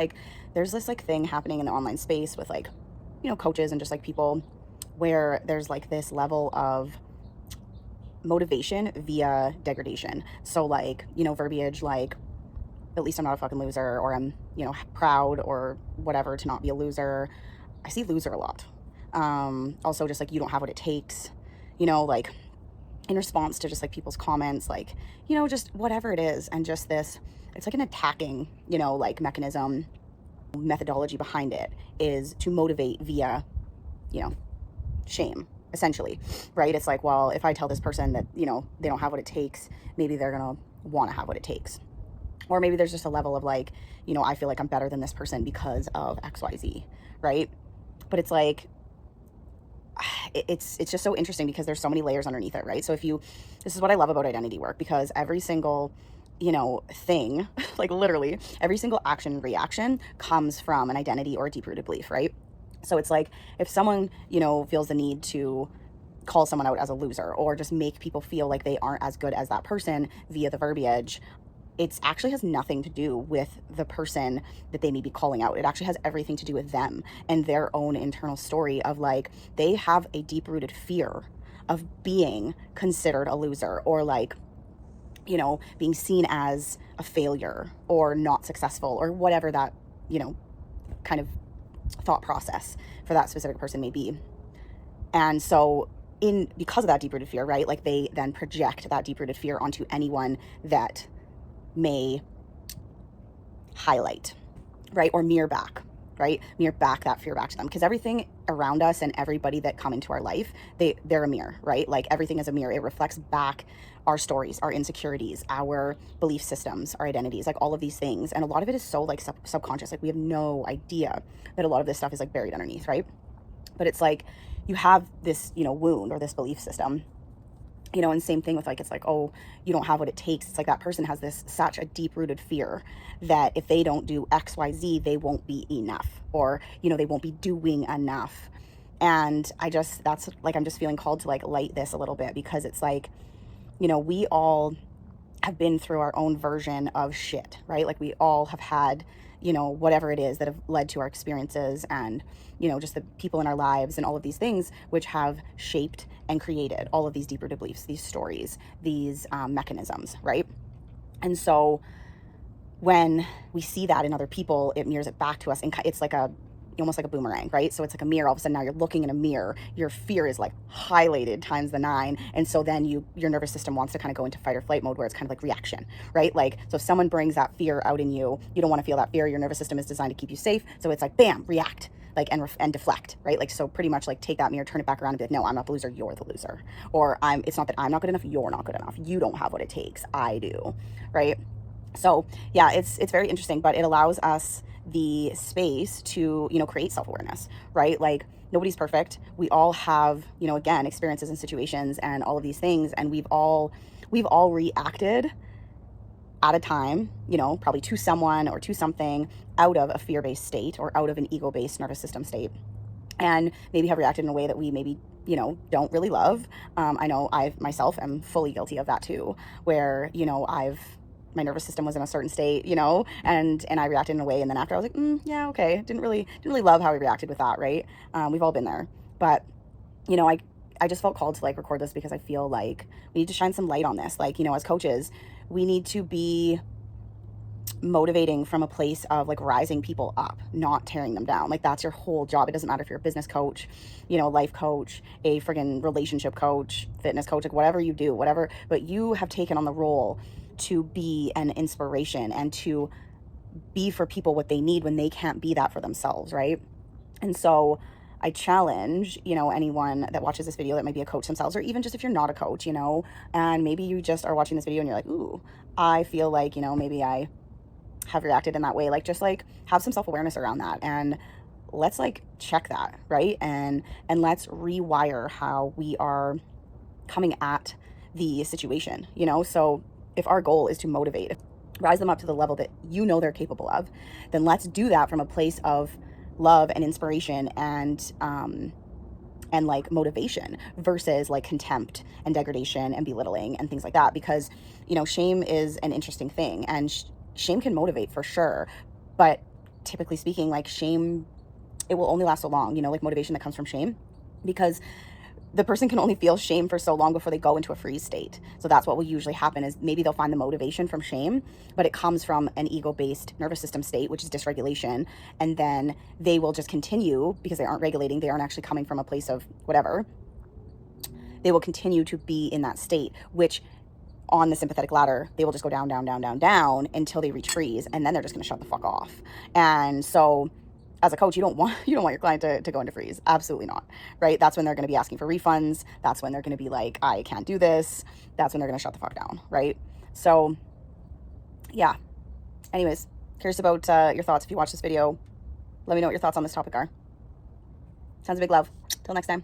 Like, there's this like thing happening in the online space with like, coaches and just like people, where there's like this level of motivation via degradation. So like, verbiage like, at least I'm not a fucking loser, or I'm, proud or whatever to not be a loser. I see loser a lot. Also just like, you don't have what it takes, like in response to just like people's comments, like, just whatever it is. And just this, it's like an attacking, like mechanism, methodology behind it is to motivate via, shame, essentially, right? It's like, well, if I tell this person that, they don't have what it takes, maybe they're going to want to have what it takes. Or maybe there's just a level of like, I feel like I'm better than this person because of XYZ, right? But it's like, it's just so interesting because there's so many layers underneath it, right? So this is what I love about identity work, because every single, thing, like literally every single action and reaction comes from an identity or a deep-rooted belief, right? So it's like, if someone, feels the need to call someone out as a loser, or just make people feel like they aren't as good as that person via the verbiage, it actually has nothing to do with the person that they may be calling out. It actually has everything to do with them and their own internal story of like, they have a deep-rooted fear of being considered a loser, or like, being seen as a failure or not successful, or whatever that, kind of thought process for that specific person may be. And so because of that deep-rooted fear, right, like they then project that deep-rooted fear onto anyone that may highlight, right, or mirror back that fear back to them, because everything around us and everybody that come into our life, they're a mirror, right? Like everything is a mirror. It reflects back our stories, our insecurities, our belief systems, our identities, like all of these things. And a lot of it is so like subconscious, like we have no idea that a lot of this stuff is like buried underneath, right? But it's like, you have this, wound or this belief system, and same thing with like, it's like, oh, you don't have what it takes. It's like that person has such a deep-rooted fear that if they don't do XYZ, they won't be enough, or, they won't be doing enough. And I'm just feeling called to like light this a little bit, because it's like, we all have been through our own version of shit, right? Like we all have had, whatever it is that have led to our experiences, and, just the people in our lives and all of these things, which have shaped and created all of these deep-rooted beliefs, these stories, these mechanisms, right? And so when we see that in other people, it mirrors it back to us, and it's like almost like a boomerang, right? So it's like a mirror. All of a sudden now you're looking in a mirror, your fear is like highlighted times the 9. And so then your nervous system wants to kind of go into fight or flight mode, where it's kind of like reaction, right? Like, so if someone brings that fear out in you, you don't want to feel that fear. Your nervous system is designed to keep you safe. So it's like, bam, react, like, and deflect, right? Like, so pretty much like take that mirror, turn it back around and be like, no, I'm not the loser, you're the loser. Or it's not that I'm not good enough, you're not good enough. You don't have what it takes, I do, right? So yeah, it's very interesting, but it allows us the space to, create self-awareness, right? Like, nobody's perfect. We all have, again, experiences and situations and all of these things. And we've all reacted at a time, probably to someone or to something out of a fear-based state, or out of an ego-based nervous system state. And maybe have reacted in a way that we maybe, don't really love. I know I myself am fully guilty of that too, where, my nervous system was in a certain state, and I reacted in a way. And then after I was like, yeah, okay. Didn't really love how we reacted with that. Right. We've all been there, but I just felt called to like record this, because I feel like we need to shine some light on this. Like, as coaches, we need to be motivating from a place of like rising people up, not tearing them down. Like, that's your whole job. It doesn't matter if you're a business coach, life coach, a friggin' relationship coach, fitness coach, like whatever you do, but you have taken on the role to be an inspiration and to be for people what they need when they can't be that for themselves, right? And so I challenge, anyone that watches this video that might be a coach themselves, or even just if you're not a coach, and maybe you just are watching this video and you're like, ooh, I feel like, maybe I have reacted in that way. Like, just like have some self-awareness around that, and let's like check that, right? And let's rewire how we are coming at the situation, So if our goal is to motivate, rise them up to the level that they're capable of, then let's do that from a place of love and inspiration and like motivation, versus like contempt and degradation and belittling and things like that. Because, shame is an interesting thing, and shame can motivate for sure, but typically speaking, like shame, it will only last so long, you know, like motivation that comes from shame, because the person can only feel shame for so long before they go into a freeze state. So that's what will usually happen, is maybe they'll find the motivation from shame, but it comes from an ego-based nervous system state, which is dysregulation. And then they will just continue, because they aren't regulating, they aren't actually coming from a place of whatever. They will continue to be in that state, which on the sympathetic ladder, they will just go down, down, down, down, down until they reach freeze. And then they're just going to shut the fuck off. And so as a coach, you don't want your client to go into freeze. Absolutely not, right? That's when they're going to be asking for refunds. That's when they're going to be like, I can't do this. That's when they're going to shut the fuck down, right? So yeah. Anyways, curious about your thoughts. If you watch this video, let me know what your thoughts on this topic are. Sounds a big love. Till next time.